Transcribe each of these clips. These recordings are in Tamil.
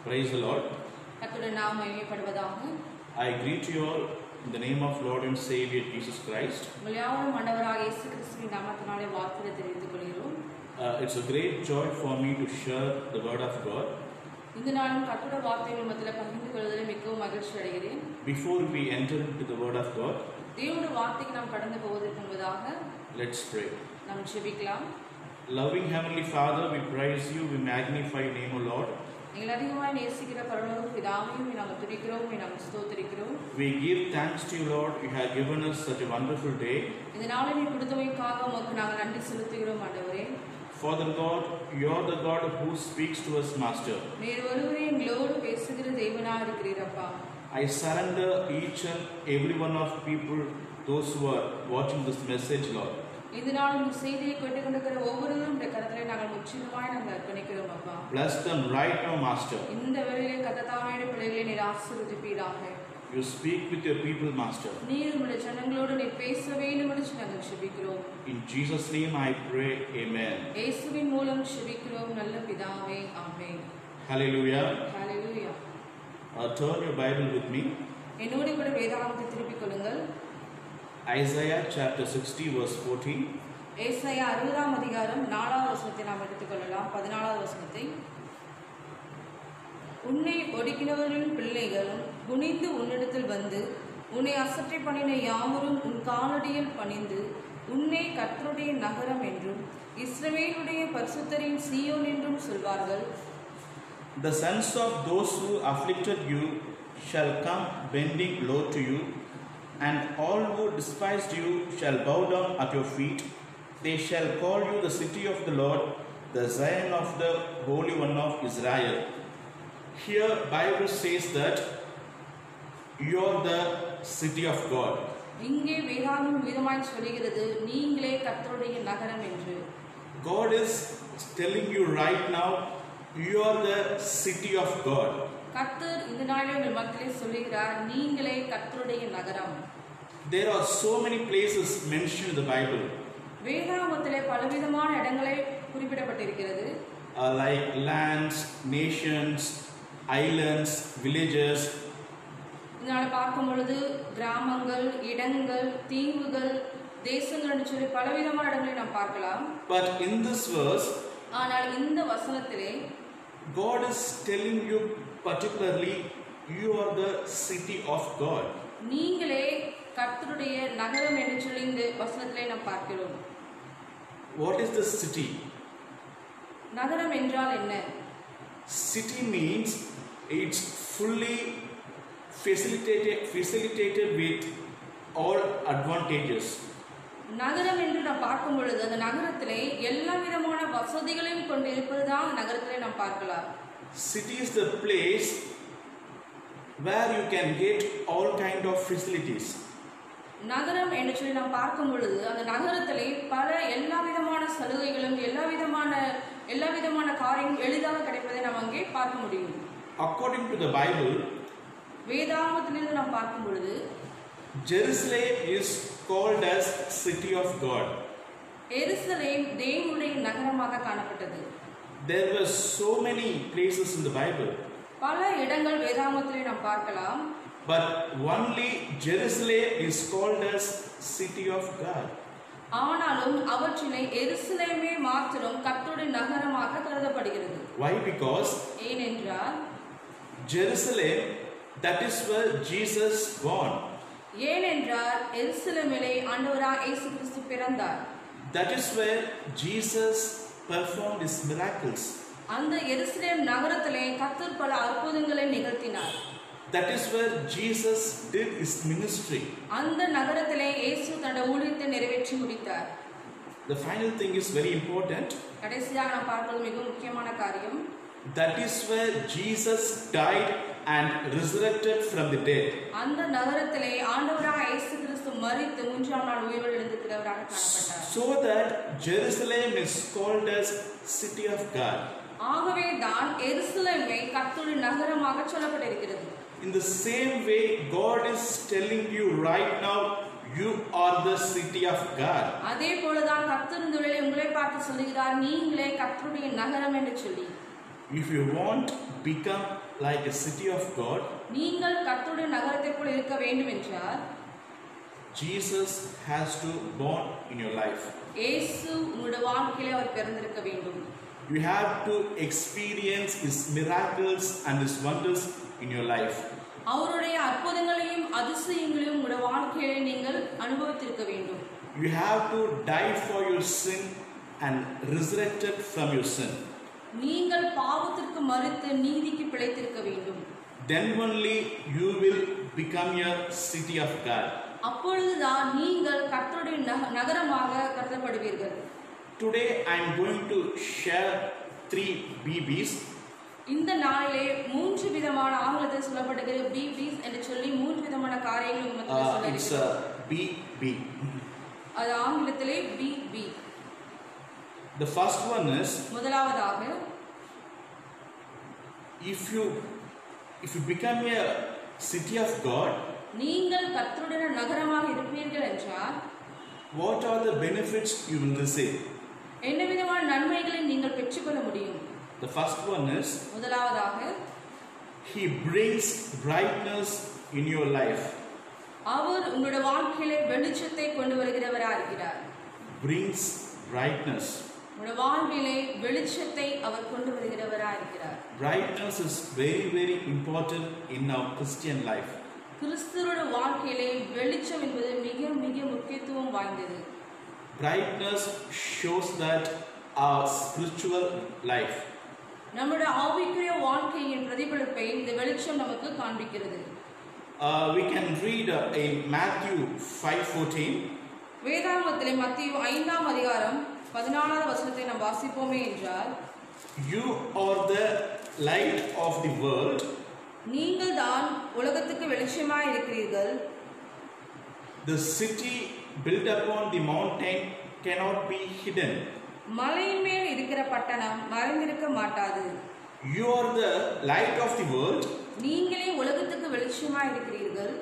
Praise the Lord. கர்த்தருடைய நாமம் மகிமைப்படுவதாக. I greet you all in the name of Lord and Savior Jesus Christ. உங்கள் யாவரும் ஆண்டவராகிய இயேசு கிறிஸ்துவின் நாமத்தினாலே வாழ்த்துதலை தெரிவித்துக் கொள்கிறோம். It's a great joy for me to share the word of God. இந்த நாளும் கர்த்தருடைய வார்த்தைகள் மத்தியில் பகிர்ந்து கொள்வதில் மிகவும் மகிழ்ச்சி அடைகிறேன். Before we enter into the word of God, தேவனுடைய வார்த்தைக்கு நாம் கடந்து போவதற்கு முன்பதாக let's pray. நாம் ஜெபிக்கலாம். Loving Heavenly Father, we praise you, we magnify your name, O Lord. எங்களை அதிகமாக நேசிக்கிற பரலோக பிதாவையும் நாம் துதிக்கிறோம், நாம் ஸ்தோத்திரிக்கிறோம். We give thanks to you, Lord. You have given us such a wonderful day. இந்த நாளை நீ கொடுத்தமைக்காக உமக்கு நாங்கள் நன்றி செலுத்துகிறோம் ஆண்டவரே. Father God, you are the God who speaks to us, Master. நீர் ஒருவரே எங்களோடு பேசுகிற தேவனாக இருக்கிறீரப்பா. I surrender each and every one of people, those who are watching this message, Lord. இந்த நாள் இந்த செய்தியை கேட்டுக்கொண்டிருக்கிற ஒவ்வொருவரும் இந்த கருத்திலே நாங்கள் முற்றிலுமாய் நாங்கள் அர்ப்பணிக்கிறோம் அப்பா. Bless them right now, Master. இந்த வேளையிலே கர்த்தருடைய பிள்ளைகளை நீர் ஆசீர்வதிப்பீராக. You speak with your people, Master. நீர் உம்முடைய ஜனங்களோடு நீர் பேச வேண்டும் என்று நாங்கள் ஜெபிக்கிறோம். In Jesus' name I pray, Amen. இயேசுவின் மூலம் ஜெபிக்கிறோம் நல்ல பிதாவே, ஆமென். Hallelujah. Hallelujah. Turn your Bible with me. என்னோடு கூட வேதாகமத்தை திருப்பிக் கொள்ளுங்கள். Isaiah chapter 60 verse 14. ஏசாயா 60ஆம் அதிகாரம் 4வது வசனத்தை நாம் எடுத்துக்கொள்ளலாம். 14வது வசனத்தை. உன்னை ஒடுக்கினவர்களின் பிள்ளைகளும் குனிந்து உன்னிடத்தில் வந்து உன்னை அசட்டை பண்ணின யாவரும் உன் காலடியில் பணிந்து உன்னை கர்த்தருடைய நகரம் என்றும் இஸ்ரவேலுடைய பரிசுத்தரின் சீயோன் என்றும் சொல்வார்கள். The sons of those who afflicted you shall come bending low to you, and all who despised you shall bow down at your feet. They shall call you the city of the Lord, the Zion of the Holy One of Israel. Here Bible says that you are the city of God. இங்கே வேதாகமம் விதமாய் சொல்கிறது நீங்களே கர்த்தருடைய நகரம் என்று. God is telling you right now, you are the city of God. கர்த்தர் இந்த நாளில் உங்கள் மத்தியிலே சொல்லுகிறார் நீங்களே கர்த்தருடைய நகரம். There are so many places mentioned in the Bible. வேதாகமத்திலே பலவிதமான இடங்களே குறிப்பிடப்பட்டிருக்கிறது. Like lands, nations, islands, villages. இதனால பார்க்கும் பொழுது கிராமங்கள், இடங்கள், தீவுகள், தேசங்கள் என்று சொல்லி பலவிதமான இடங்களை நாம் பார்க்கலாம். But in this verse, ஆனால் இந்த வசனத்திலே God is telling you particularly, you are the city of God. நீங்களே கர்த்தருடைய நகரம் என்று சொல்லி இந்த வசனத்திலே நாம் பார்க்கிறோம். What is the city? நகரம் என்றால் என்ன? City means it's fully facilitated with all advantages. நகரம் என்று நாம் பார்க்கும் பொழுது அந்த நகரத்திலே எல்லா விதமான வசதிகளையும் கொண்டு இருப்பதுதான் நகரத்திலே நாம் பார்க்கலாம். City is the place where you can get all kind of facilities. நகரம் என்று சொல்லி நாம் பார்க்கும் பொழுது அந்த நகரத்திலே எல்லா விதமான சலுகைகளும் எல்லா விதமான காரியங்களும் எளிதாக கிடைப்பதை நாம் அங்கே பார்க்க முடியும். According to the Bible, வேதாகமத்திலிருந்து நாம் பார்க்கும் பொழுது Jerusalem is called as city of God. எருசலேம் தேவனுடைய நகரமாக காணப்பட்டது. There were so many places in the Bible. பல இடங்கள் வேதாகமத்திலே நாம் பார்க்கலாம். But only Jerusalem is called as city of God. ஆனாலும் அவற்றிலே எருசலேமே மாத்திரம் கர்த்தருடைய நகரமாக கருதப்படுகிறது. Why? Because ஏனென்றால் Jerusalem, that is where Jesus born. ஏனென்றால் எருசலேமிலே ஆண்டவராகிய இயேசு கிறிஸ்து பிறந்தார். That is where Jesus performed his miracles. அந்த எருசலேம் நகரத்திலே கர்த்தர் பல அற்புதங்களை நிகழ்த்தினார். That is where Jesus did his ministry. அந்த நகரத்திலே இயேசு தன்னுடைய ஊழியத்தை நிறைவேற்றி முடித்தார். The final thing is very important. கடைசியாக நாம் பார்ப்பது மிக முக்கியமான காரியம். That is where Jesus died and resurrected from the dead. அந்த நகரத்திலே ஆண்டவராகிய இயேசு கிறிஸ்து மரித்து மூன்றாம் நாள் உயிரோடு எழுந்திருக்கிறவராக காணப்பட்டார். So that Jerusalem is called as city of God. ஆகவே தான் எருசலேமை கர்த்தருடைய நகரமாக சொல்லப்பட்டிருக்கிறது. In the same way, God is telling you right now, you are the city of God. அதே போலதான் கர்த்தர் இந்த வேளையிலே உங்களை பார்த்து சொல்கிறார் நீங்களே கர்த்தருடைய நகரம் என்று சொல்லி. If you want become like a city of God, நீங்கள் கர்த்தருடைய நகரத்தைப் போல இருக்க வேண்டும் என்றால் Jesus has to born in your life. இயேசு உங்களுடைய வாழ்க்கையிலே அவர் பிறந்திருக்க வேண்டும். You have to experience His miracles and His wonders in your life. அவருடைய அற்புதங்களையும் அதிசயங்களையும் உங்களுடைய வாழ்க்கையிலே நீங்கள் அனுபவித்திருக்க வேண்டும். You have to die for your sin and resurrected from your sin. நீங்கள் பாவத்திற்கு மரித்து நீதிக்கு பிழைத்திருக்க வேண்டும். Then only you will become a city of God. அப்பொழுதுதான் நீங்கள் கர்த்தருடைய நகரமாக கருதப்படுவீர்கள். Today I am going to share 3 BBs. இந்த நாளிலே 3 விதமான ஆங்கிலத்தில் சொல்லப்படுகிற BBs என்று சொல்லி 3 விதமான காரியங்களை உங்களுக்கு It's BB. அது ஆங்கிலத்திலே BB. The first one is, முதலாவதாக, if you become a city of God, நீங்கள் கர்த்தருடைய நகரமாக இருப்பீர்கள் என்றால் what are the benefits you will receive? என்ன விதமான நன்மைகளை நீங்கள் பெற்றுக்கொள்ள முடியும்? The first one is, முதலாவதாக, He brings brightness in your life. அவர் உங்களுடைய வாழ்க்கையிலே வெளிச்சத்தை கொண்டு வருகிறவராக இருக்கிறார். Brings brightness. உங்களுடைய வாழ்விலே வெளிச்சத்தை அவர் கொண்டு வருகிறவராக இருக்கிறார். Brightness is very, very important in our Christian life. கிறிஸ்துவோட வாழ்க்கையிலே வெளிச்சம் என்பது மிக மிக முக்கியத்துவம் வாய்ந்தது. Brightness shows that our spiritual life. நம்முடைய ஆவிக்குரிய வாழ்க்கையின் பிரதிபலிப்பை இந்த வெளிச்சம் நமக்கு காண்பிக்கிறது. We can read in Matthew 5:14. வேதாகமத்திலே மத்தேயு 5ஆம் அதிகாரம் 14வது வசனத்தை நாம் வாசிப்போமே என்றால், You are the light of the world. நீங்கள் தான் உலகத்துக்கு வெளிச்சமாய் இருக்கிறீர்கள். The city built upon the mountain cannot be hidden. மலையின் மேல் இருக்கிற பட்டணம் மறைந்திருக்க மாட்டாது. You are the light of the world. நீங்களே உலகத்துக்கு வெளிச்சமாய் இருக்கிறீர்கள்.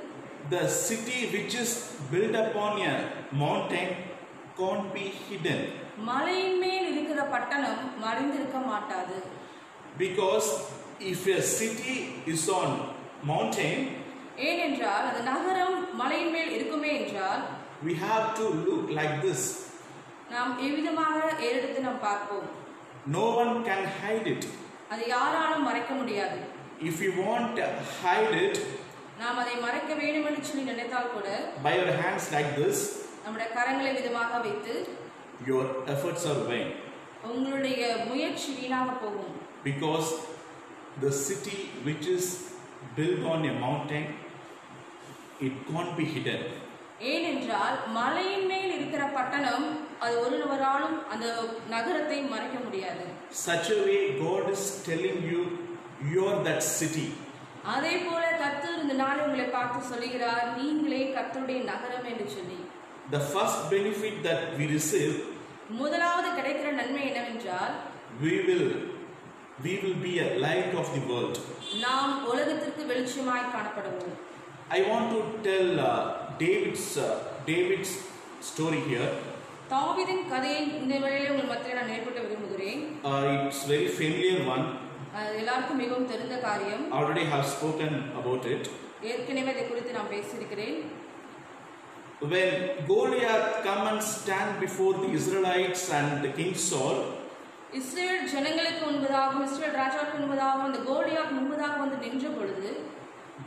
The city which is built upon a mountain can't be hidden. மலையின் மேல் இருக்கிற பட்டணம் மறைந்திருக்க மாட்டாது. Because if a city is on mountain, ஏனென்றால் அந்த நகரம் மலையின் மேல் இருக்குமே என்றால் we have to look like this. நாம் எவ்விதமாக ஏறெடுத்து நாம் பார்ப்போம். No one can hide it. அதை யாராலும் மறைக்க முடியாது. If you want to hide it, நாம் அதை மறைக்க வேண்டும் என்று சொல்லி நினைத்தால் கூட by your hands like this, நம்முடைய கரங்களை விதமாக வைத்து your efforts are vain. உங்களுடைய முயற்சி வீணாக போகும். Because the city which is built on a mountain, it can't be hidden. ஏனென்றால் மலையின் மேல் இருக்கிற பட்டணம் அது ஒருவராலும் அந்த நகரத்தை மறைக்க முடியாது. Such a way God is telling you, you are that city. அதே போல கர்த்தர் இந்த நாள் உங்களை பார்த்து சொல்லுகிறார், நீங்களே கர்த்தருடைய நகரம் என்று சொல்லி. The first benefit that we receive, முதலாவது கிடைக்கிற நன்மை என்னவென்றால், we will be a light of the world. நாம் உலகத்திற்கு வெளிச்சமாய் காணப்படுவோம். I want to tell David's story here. தாவீதின் கதையை இந்த வேளையிலே உங்கள் மத்தியில் நான் நினைப்பூட்ட விரும்புகிறேன். It's very familiar one. எல்லாருக்கும் மிகவும் தெரிந்த காரியம். Already have spoken about it. ஏற்கனவே அதை குறித்து நான் பேசியிருக்கிறேன். When Goliath come and stand before the Israelites and King Saul, Israel ஜனங்களுக்கு முன்பதாக, இஸ்ரேல் ராஜாவுக்கு முன்பதாக அந்த கோலியாத் முன்பதாக வந்து நின்ற பொழுது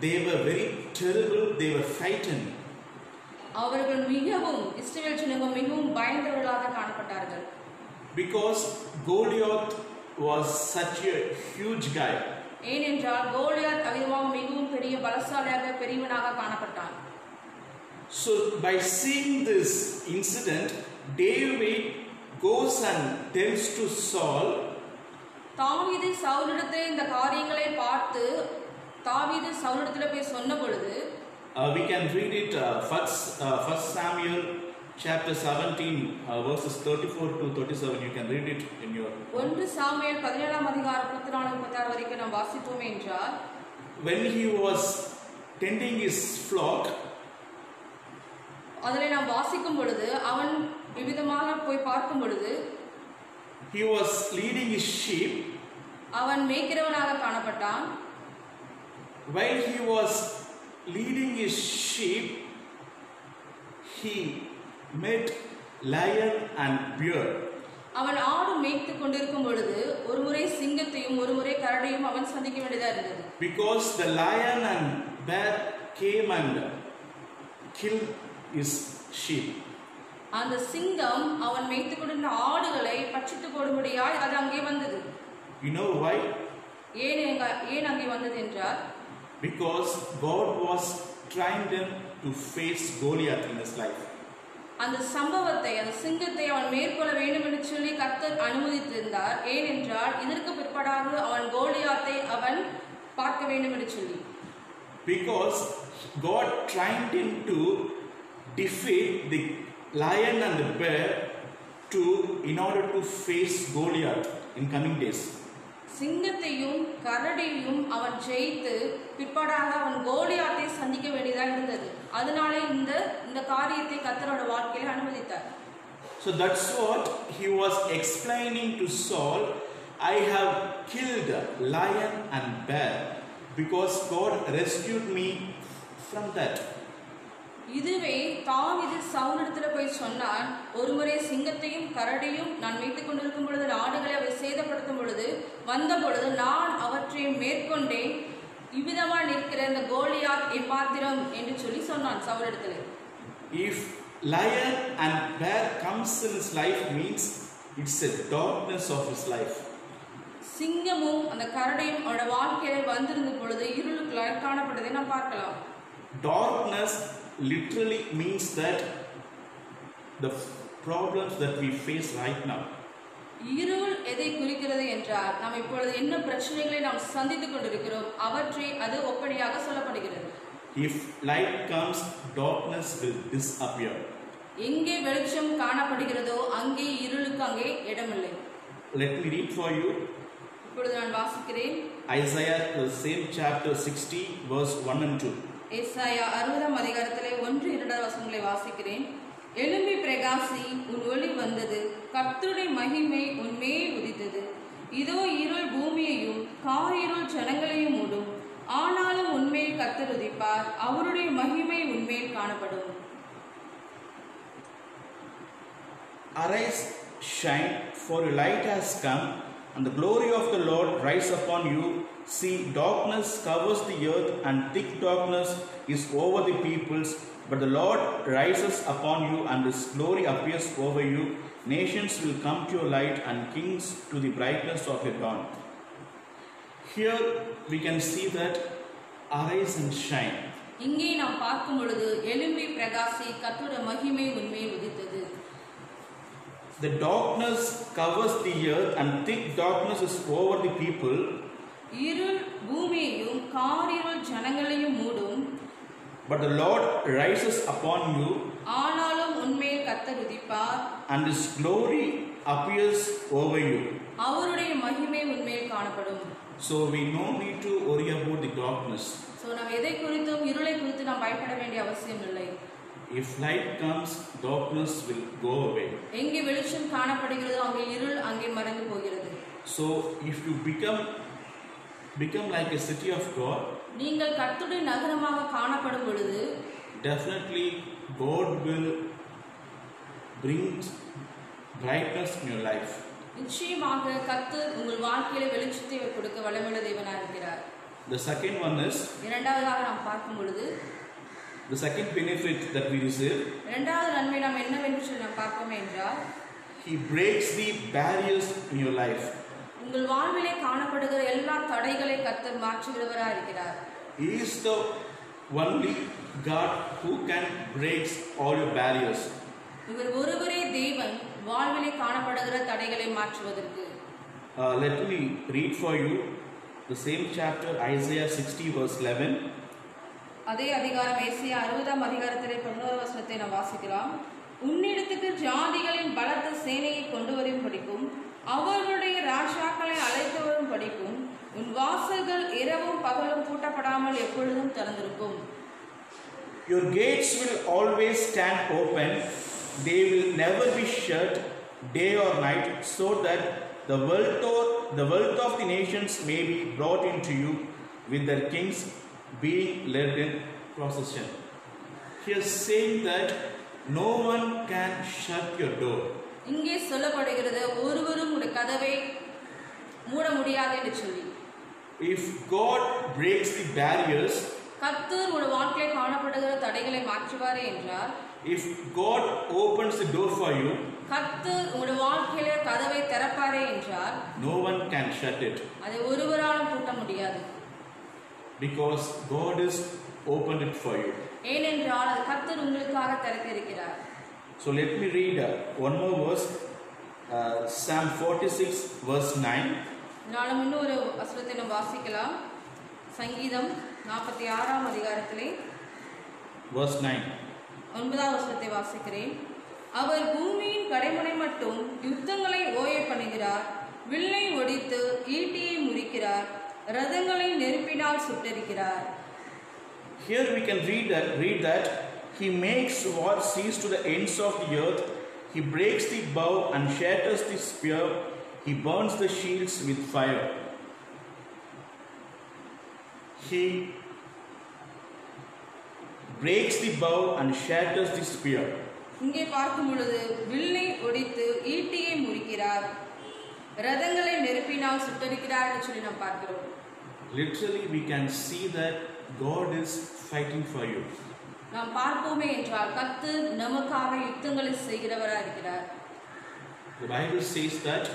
they were very terrible, they were frightened. அவர்கள் மிகவும், இஸ்ரேல் ஜனங்கள் மிகவும் பயந்தவர்களாக காணப்பட்டார்கள். Because Goliath was such a huge guy. ஏனென்றால் கோலியாத் அவிதமாக மிகவும் பெரிய பலசாலியாக பெரியவனாக காணப்பட்டான். So by seeing this incident, David goes and tells to Saul. தாவீது சவுலிடத்தை இந்த காரியங்களை பார்த்து தாவீது சவுலிடத்தில் போய் சொன்ன பொழுது we can read it First Samuel chapter 17 verses 34 to 37. You can read it in your 1 Samuel 17ஆம் அதிகாரம் 34-36 வரைக்கும் நாம் வாசிப்போமே என்றால், when he was tending his flock, அதில் நாம் வாசிக்கும் பொழுது அவன் விவிதமாக போய் பார்க்கும் பொழுது he was leading his sheep. அவன் மேய்க்கிறவனாக காணப்பட்டான். While he was leading his sheep, he met lion and bear. அவன் ஆடு மேய்த்து கொண்டிருக்கும் பொழுது ஒரு முறை சிங்கத்தையும் ஒரு முறை கரடியும் அவன் சந்திக்க வேண்டியதா இருந்தது. Because the lion and bear came and killed his sheep. அந்த சிங்கம் அவன் மேய்த்து கொண்டிருந்த ஆடுகளை பட்சித்து போடும்படியாய் அது அங்கே வந்தது. You know why? ஏன் அங்கே வந்தது என்றால், because God was trying them to face Goliath in his life. அந்த சம்பவத்தை, அந்த சிங்கத்தை அவன் மேற்கொள்ள வேண்டும் என்று சொல்லி கர்த்தர் அனுமதித்திருந்தார். ஏனென்றால் இதற்கு பிற்பாடாக அவன் கோலியாத்தை அவன் பார்க்க வேண்டும் என்று சொல்லி. Because God trained him to defeat the lion and the bear in order to face Goliath in coming days. சிங்கத்தையும் கரடியையும் அவன் ஜெயித்து பிற்பாடாக அவன் கோலியாத்தை சந்திக்க வேண்டியதாக இருந்தது. அதனால இந்த காரியத்தை கர்த்தரோட வாழ்க்கையில் அனுமதித்தார். So that's what he was explaining to Saul. I have killed lion and bear because God rescued me from that. இதுவே தாவீது சவுலிடத்துல போய் சொன்னான். ஒருமுறை சிங்கத்தையும் கரடியும் நான் மேய்த்துக் கொண்டிருக்கும் பொழுது ஆடுகளை அவை சேதப்படுத்தும் பொழுது வந்த பொழுது நான் அவற்றை மேற்கொண்டேன். இவ்விதமா நிற்கிற இந்த கோலியாத் எம்மாத்திரம் என்று சொல்லி சொன்னான் சவுலிடத்துல. If lion and bear comes in his life means it's a darkness of his life. சிங்கமும் அந்த கரடியும் அவருடைய வாழ்க்கையில வந்திருந்த பொழுது இருளுக்குள்ளாய் காணப்பட்டதை நாம் பார்க்கலாம். Darkness literally means that the problems that we face right now. இருள் எதை குறிக்கிறது என்றால் நாம் இப்பொழுது என்ன பிரச்சனைகளை நாம் சந்தித்துக் கொண்டிருக்கிறோம் அவற்றை அது ஒப்படையாக சொல்லப்படுகிறது. If light comes, darkness will disappear. எங்கே வெளிச்சம் காணப்படுகிறதோ அங்கே இருளுக்கு அங்கே இடமில்லை. Let me read for you. இப்பொழுது நான் வாசிக்கிறேன். Isaiah, the same chapter 60 verse 1 and 2. ஏசாயா 60ஆம் அதிகாரத்திலே 1-2 வசனங்களை வாசிக்கிறேன். எழும்பி பிரகாசி, உன் ஒளி வந்தது, கர்த்தருடைய மகிமை உன் மேல் உதித்தது. இதோ இருள் பூமியையும் காரிருள் ஜனங்களையும் மூடும். ஆனாலும் உன்மேல் கர்த்தர் உதிப்பார், அவருடைய மகிமை உன்மேல் காணப்படும். Arise, shine, for your light has come, and the glory of the Lord rise upon you. See, darkness covers the earth, and thick darkness is over the peoples. But the Lord rises upon you, and His glory appears over you. Nations will come to your light, and kings to the brightness of your dawn. Here we can see that arise and shine. இங்கே நாம் பார்க்கும் பொழுது எழும்பி பிரகாசி, கர்த்தருடைய மகிமை உன்மேல் உதித்தது. The darkness covers the earth, and thick darkness is over the people. இருள் பூமியையும் காரிருள் ஜனங்களையும் மூடும். But the Lord rises upon you, ஆனாலும் உன்மேல் கர்த்தர் உதிப்பார், and His glory appears over you. அவருடைய மகிமை உன்மேல் காணப்படும். So we no need to worry about the darkness. நாம் எதை குறித்தும் இருளை குறித்து நாம் பயப்பட வேண்டிய அவசியம் இல்லை. If light comes, darkness will go away. எங்கே வெளிச்சம் காணப்படுகிறதோ அங்கே இருள் அங்கே மறைந்து போகிறது. So if you become like a city of God, நீங்கள் கர்த்தருடைய நகரமாக காணப்படும் பொழுது definitely God will bring brightness in your life. நிச்சயமாக கர்த்தர் உங்கள் வாழ்க்கையில வெளிச்சத்தை கொடுக்க வல்லமையுள்ள தேவனாக இருக்கிறார். The second one is, இரண்டாவதாக நாம் பார்க்கும் பொழுது, the second benefit that we receive, இரண்டாவது நன்மை நாம் என்னவென்று சொல்லி நாம் பார்ப்போம் என்றால், He breaks the barriers in your life. உங்கள் வாழ்விலே காணப்படுகிற எல்லா தடைகளை கர்த்தர் மாற்றுகிறவராக இருக்கிறார். He is the only God who can break all your barriers. இவர் ஒருவரே தேவன் வாழ்விலே காணப்படுகிற தடைகளை மாற்றுவதற்கு. Let me read for you the same chapter, Isaiah 60 verse 11. அதே அதிகாரம் ஏசாயா 60ஆம் அதிகாரத்திலே 11 வசனத்தை நாம் வாசிக்கலாம். உன்னிடத்துக்கு ஜாதிகளின் பலத்த சேனையை கொண்டு வரும் படிக்கும், அவர்களுடைய ராஜாக்களை அழைத்து வரும் படிக்கும், உன் வாசல்கள் இரவும் பகலும் பூட்டப்படாமல் எப்பொழுதும் திறந்திருக்கும். Your gates will always stand open, they will never be shut. day or night, so that the wealth of the nations may be brought into you, with their kings being led in procession. He is saying that no one can shut your door. இங்கே சொல்லப்படுகிறது ஒருவரும் உடைய கதவை மூட முடியாது என்று சொல்லி. If God breaks the barriers, கர்த்தர் உடைய வாழ்க்கையில் காணப்படுகிற தடைகளை மாற்றுவாரே என்றால், if God opens the door for you, கர்த்தர் உடைய வாழ்க்கையில கதவை திறப்பாரே என்றால், no one can shut it. அதை ஒருவராலும் பூட்ட முடியாது. Because God has opened it for you. ஏனென்றால் அது கர்த்தர் உங்களுக்காக திறந்திருக்கிறார். So let me read one more verse, Psalm 46 verse 9. நானும் இன்னொரு வசனத்தை நாம் வாசிக்கலாம். சங்கீதம் 46ஆம் அதிகாரத்திலே verse 9. 9ஆம் வசனத்தை வாசிக்கிறேன். அவர் பூமியின் கடைமுனை மட்டும் யுத்தங்களை ஓய பண்ணுகிறார், வில்லை ஒடித்து ஈட்டியை முறிக்கிறார், ரதங்களை நெருப்பினால் சுட்டரிக்கிறார். Here we can read that he makes war cease to the ends of the earth. He breaks the bow and shatters the spear. He burns the shields with fire. He breaks the bow and shatters the spear. இங்கே பார்க்கும் பொழுது வில்லை ஒடித்து ஈட்டியை முறிக்கிறார், ரதங்களை நெருப்பினால் சுட்டரிக்கிறார் என்று சொல்லி நாம் பார்க்கிறோம். Literally we can see that God is fighting for you. நாம் பார்ப்போமே என்றால் கர்த்தர் நமக்காக யுத்தங்களை செய்கிறவராக இருக்கிறார். The Bible says that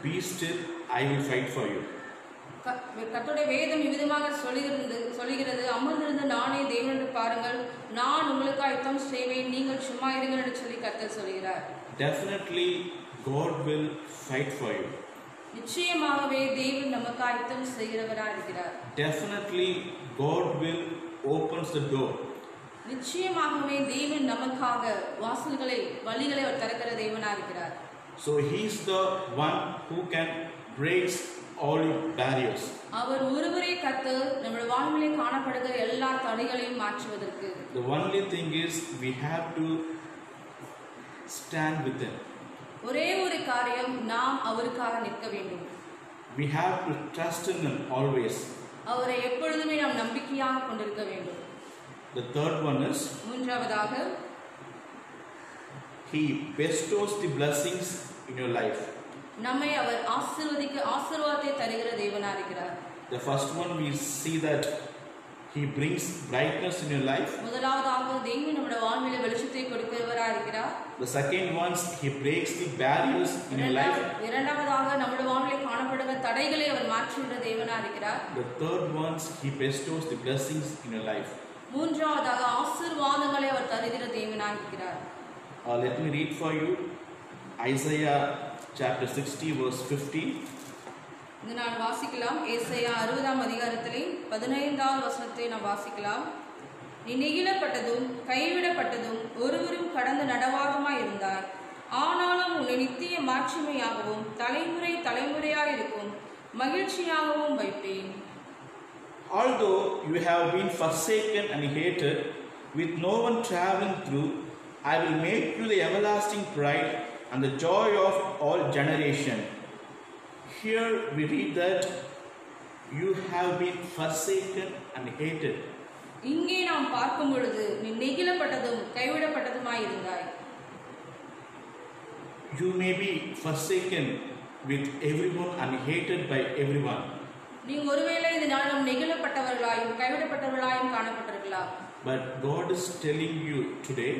be still, I will fight for you. கர்த்தருடைய வேதம் இவ்விதமாக சொல்லுகிறது, அமர்ந்திருந்து நானே தேவன் என்று பாருங்கள், நான் உங்களுக்காக யுத்தம் செய்வேன், நீங்கள் சும்மா இருங்கள் என்று சொல்லி கர்த்தர் சொல்கிறார். Definitely God will fight for you. நிச்சயமாகவே தேவன் நமக்காக யுத்தம் செய்கிறவராக இருக்கிறார். Definitely God will opens the door. நிச்சயமாகவே தேவன் நமக்காக வாசல்களை வழிகளை திறக்கிற தேவனாக இருக்கிறார். So he is the one who can break all barriers. அவர் ஒருவரே கர்த்தர் நம்முடைய வாழ்விலே காணப்படுகிற எல்லா தடைகளையும் மாற்றுவதற்கு. The only thing is we have to stand with him. ஒரே ஒரு காரியம், நாம் அவருக்காக நிற்க வேண்டும். We have to trust in him always. அவரை எப்பொழுதுமே நாம் நம்பிக்கையாக கொண்டிருக்க வேண்டும். The third one is மூன்றாவதாக, he bestows the blessings in your life. நம்மை அவர் ஆசீர்வாதத்தை தருகிற தேவனாக இருக்கிறார். The first one we see that he brings brightness in your life. முதலாவதாக தேவன் நம்முடைய வாழ்விலே வெளிச்சத்தை கொடுக்கிறவராக இருக்கிறார். The second one he breaks the barriers in your life. இரண்டாவதாக நம்முடைய வாழ்விலே காணப்படுகிற தடைகளை அவர் மாற்றுகிற தேவனாக இருக்கிறார். The third one he bestows the blessings in your life. மூன்றாவதாக ஆசீர்வாதங்களை அவர் தருகிற தேவனாக இருக்கிறார். Let me read for you Isaiah chapter 60 verse 15. இந்த நான் வாசிக்கலாம். ஏசாயா 60ஆம் அதிகாரத்திலே 15ஆவது வசனத்தை நாம் வாசிக்கலாம். நீ நெகிழப்பட்டதும் கைவிடப்பட்டதும் ஒருவரும் கடந்து நடவாதமாய் இருந்தாய், ஆனாலும் உன்னை நித்திய மாட்சிமையாகவும் தலைமுறை தலைமுறையாய் இருக்கும் மகிழ்ச்சியாகவும் வைப்பேன். Although you have been forsaken and hated, with no one traveling through, I will make you the everlasting pride and the joy of all generation. Here we read that you have been forsaken and hated. இங்கே நாம் பார்க்கும் பொழுது நீ நெகிழப்பட்டதும் கைவிடப்பட்டதுமாய் இருந்தாய். You may be forsaken with everyone and hated by everyone. நீங்க ஒருவேளை இந்த நாளில் நெகிழப்பட்டவர்களாயும் கைவிடப்பட்டவர்களாயும் காணப்பட்டிருக்கலாம். But God is telling you today,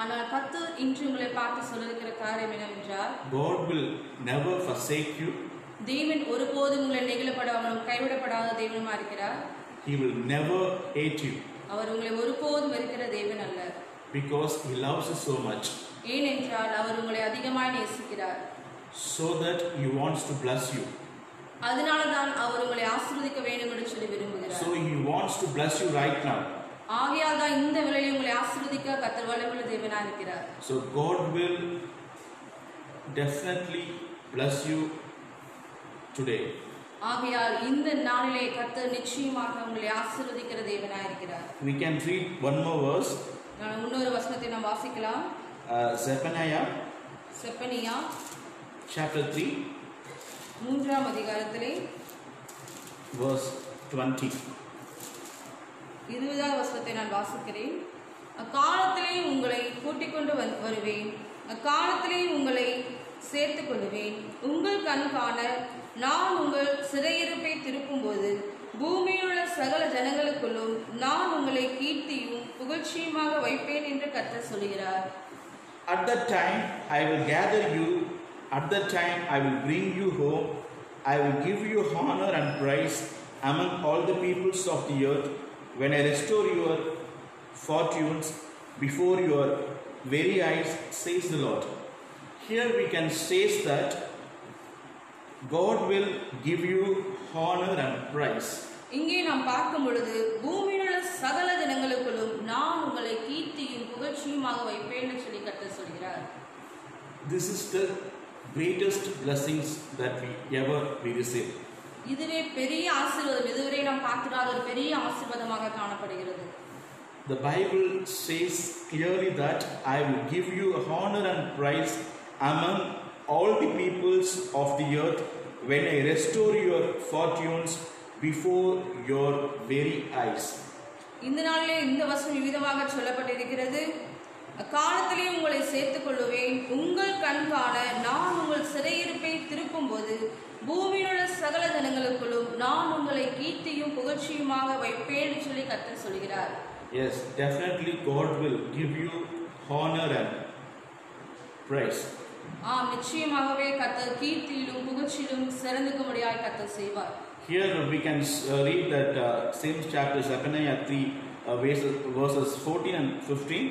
ஆனால் கர்த்தர் இன்று உங்களை பார்த்து சொல்லிருக்கிற காரியம் என்னவென்றால், God will never forsake you. தேவன் ஒருபோதும் உங்களை நெகிழப்படாமலும் கைவிடப்படாத தேவனுமா இருக்கிறார். He will never hate you. அவர் உங்களை ஒருபோதும் வெறுக்கிற தேவன் அல்ல. Because he loves you so much. ஏனென்றால் அவர் உங்களை அதிகமாய் நேசிக்கிறார். So that he wants to bless you. அதனால தான் அவர் உங்களை ஆசீர்வதிக்க வேண்டும் என்று சொல்லி விரும்புகிறார். So he wants to bless you right now. ஆகையால் தான் இந்த வேளையில் உங்களை ஆசீர்வதிக்க கர்த்தர் வல்லமையுள்ள தேவனாக இருக்கிறார். So God will definitely bless you today. ஆகையால் இந்த நாளிலே கர்த்தர் நிச்சயமாக உங்களை ஆசீர்வதிக்கிற தேவனாக இருக்கிறார். We can read one more verse. நான் இன்னொரு வசனத்தை நாம் வாசிக்கலாம். Zephaniah செப்பனியா chapter 3, மூன்றாம் அதிகாரத்திலே verse 20. 20வது வசனத்தை நான் வாசிக்கிறேன். அக்காலத்திலே உங்களை கூட்டிக் கொண்டு வருவேன், அக்காலத்திலே உங்களை சேர்த்துக் கொள்வேன். உங்கள் கண் காண நான் உங்கள் சிறையிருப்பை திருப்பும்போது பூமியில் உள்ள சகல ஜனங்களுக்குள்ளும் நான் உங்களை கீர்த்தியும் புகழ்ச்சியுமாக வைப்பேன் என்று கர்த்தர் சொல்கிறார். At that time I will gather you, at that time I will bring you home, I will give you honor and praise among all the peoples of the earth, when I restore your fortunes before your very eyes, says the Lord. Here we can say that God will give you honor and praise. இங்கே நாம் பார்க்கும் பொழுது பூமியில் உள்ள சகல ஜனங்களுக்குள்ளும் நான் உங்களை கீர்த்தியும் புகழ்ச்சியுமாக வைப்பேன் என்று சொல்லி கர்த்தர் சொல்கிறார். This is the greatest blessings that we ever receive. இதுவே பெரிய ஆசீர்வாதம், இதுவரை நாம் பார்த்திராத ஒரு பெரிய ஆசீர்வாதமாக காணப்படுகிறது. The Bible says clearly that I will give you honor and praise among all the peoples of the earth when I restore your fortunes before your very eyes. இந்த நாளிலே இந்த வசனம் விதமாக சொல்லப்பட்டிருக்கிறது. அக்காலத்திலே உங்களை சேர்த்துக் கொள்ளுவேன், உங்கள் கண் காண நான் உங்கள் சிறையிருப்பை திருப்பும் போது பூமியில் உள்ள சகல ஜனங்களுக்குள்ளும் நான் உங்களை கீர்த்தியும் புகழ்ச்சியுமாக வைப்பேன் என்று சொல்லி கர்த்தர் சொல்கிறார். Yes, definitely God will give you honor and praise. நிச்சயமாகவே கர்த்தர் கீர்த்தியிலும் புகழ்ச்சியிலும் சிறந்துக்கும்படியாய் கர்த்தர் செய்வார். Here we can read that same chapter, Zephaniah 3 verses 14 and 15.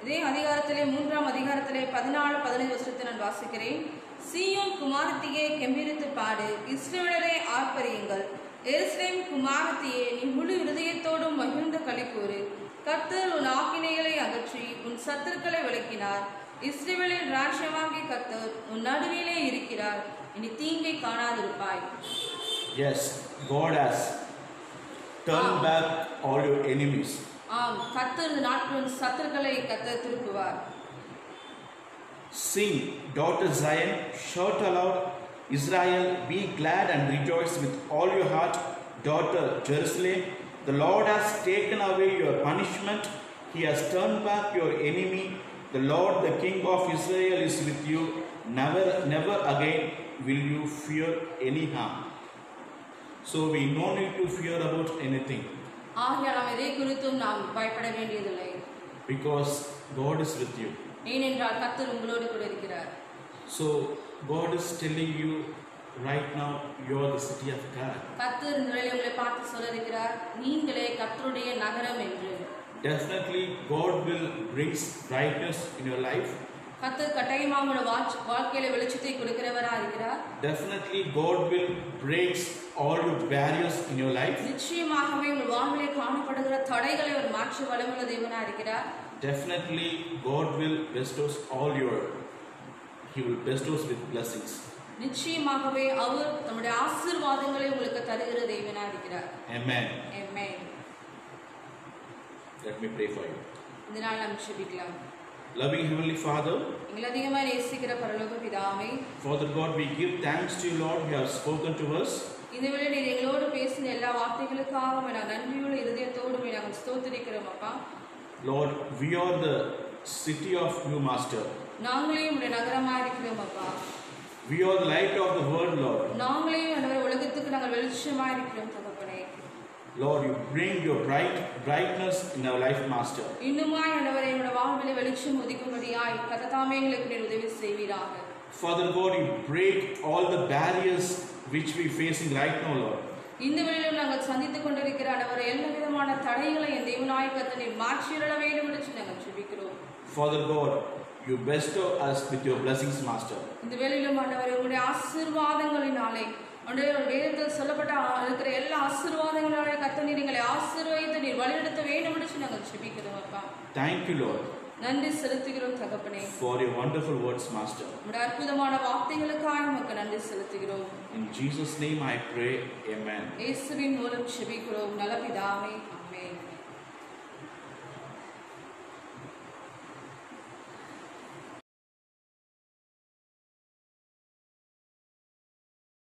இதே அதிகாரத்திலே மூன்றாம் அதிகாரத்திலே 14-15 வசனத்தை நான் வாசிக்கிறேன். சீயோன் குமாரத்தியே கெம்பீரித்து பாடு, இஸ்ரவேலரே ஆர்ப்பரியுங்கள், எருசலேம் குமாரத்தியே நீ முழு இருதயத்தோடும் மகிழ்ந்து களிக்கூறு. கர்த்தர் உன் ஆக்கினைகளை அகற்றி உன் சத்துருக்களை விலக்கினார். இஸ்ரவேலின் ராஜ்யமாகிய கர்த்தர் உன் நடுவிலே இருக்கிறார், இனி தீங்கை காணாதிருப்பாய். Yes, God has turned back all your enemies. கர்த்தர் இந்த நாட்களின் சத்துருக்களை கர்த்தர் திருப்புவார். Sing, daughter Zion, shout aloud, Israel, be glad and rejoice with all your heart, daughter Jerusalem. The Lord has taken away your punishment, He has turned back your enemy. The Lord, the King of Israel, is with you. Never again will you fear any harm. So we no need to fear about anything. ஆகையால் நாம் எதை குறித்தும் நாம் பயப்பட வேண்டியதில்லை. Because God is with you. ஏனென்றால் கர்த்தர் உங்களோடு கூட இருக்கிறார். So God is telling you right now, you are the city of God. கர்த்தர் இந்த வேளையில் உங்களை பார்த்து சொல்லியிருக்கிறார், நீங்களே கர்த்தருடைய நகரம் என்று. Definitely God will bring brightness in your life. கர்த்தர் கட்டாயமாக உங்களுடைய வாழ்க்கையில வெளிச்சத்தை கொடுக்கிறவரா இருக்கிறார். Definitely God will break all your barriers in your life. நிச்சயமாகவே உங்கள் வாழ்விலே காணப்படுகிற தடைகளை ஒரு மாற்ற வல்லமையுள்ள தேவனா இருக்கிறார். Definitely God will bestow all your, He will bestow with blessings. நிச்சயமாகவே அவர் தம்முடைய ஆசீர்வாதங்களை உங்களுக்கு தருகிற தேவனா இருக்கிறார். Amen. Amen. Let me pray for you. இந்த நாள் நாம் ஜெபிக்கலாம். Loving Heavenly Father, எங்களை அதிகமாக நேசிக்கிற பரலோக பிதாவே, Father God, we give thanks to you, Lord. You have spoken to us. இந்த வேளை நீர் எங்களோடு பேசின எல்லா வார்த்தைகளுக்காக நாங்கள் நன்றியுள்ள இருதயத்தோடு நாங்கள் ஸ்தோத்திரிக்கிறோம் அப்பா. Lord, we are the city of you, Master. நாங்களே உம்முடைய நகரமாக இருக்கிறோம் அப்பா. We are the light of the world, Lord. நாங்களே ஆண்டவரே உலகத்துக்கு நாங்கள் வெளிச்சமாக இருக்கிறோம் தகப்பனே. Lord, you bring your brightness in our life, Master. இன்னுமாய் ஆண்டவரே எங்களுடைய வாழ்விலே வெளிச்சம் உதிக்கும்படியாய் கர்த்தாவே எங்களுக்கு நீர் உதவி செய்வீராக. Father God, you break all the barriers which we facing right now, Lord. இந்த வேளையில் நாங்கள் சந்தித்துக் கொண்டிருக்கிற ஆண்டவரே எல்லா விதமான தடைகளை என் தேவனாய் கர்த்தர் நீர் மாற்றியருள வேண்டும் என்று நாங்கள் ஜெபிக்கிறோம். Father God, you bestow us with your blessings, Master. இந்த வேளையிலும் ஆண்டவரே உங்களுடைய ஆசீர்வாதங்களினாலே ஆண்டவரே வேதத்தில் சொல்லப்பட்ட இருக்கிற எல்லா ஆசீர்வாதங்களாலே கர்த்தர் நீர் எங்களை ஆசீர்வதித்து நீர் வழிநடத்த வேண்டும் என்று நாங்கள் ஜெபிக்கிறோம் அப்பா. Thank you, Lord. நன்றி செலுத்துகிறோம் தகப்பனே. For your wonderful words, Master. உம்முடைய அற்புதமான வார்த்தைகளுக்காக உமக்கு நன்றி செலுத்துகிறோம். In Jesus' name I pray. Amen. இயேசுவின் மூலம் ஜெபிக்கிறோம் நல்ல பிதாவே. ஆமென்.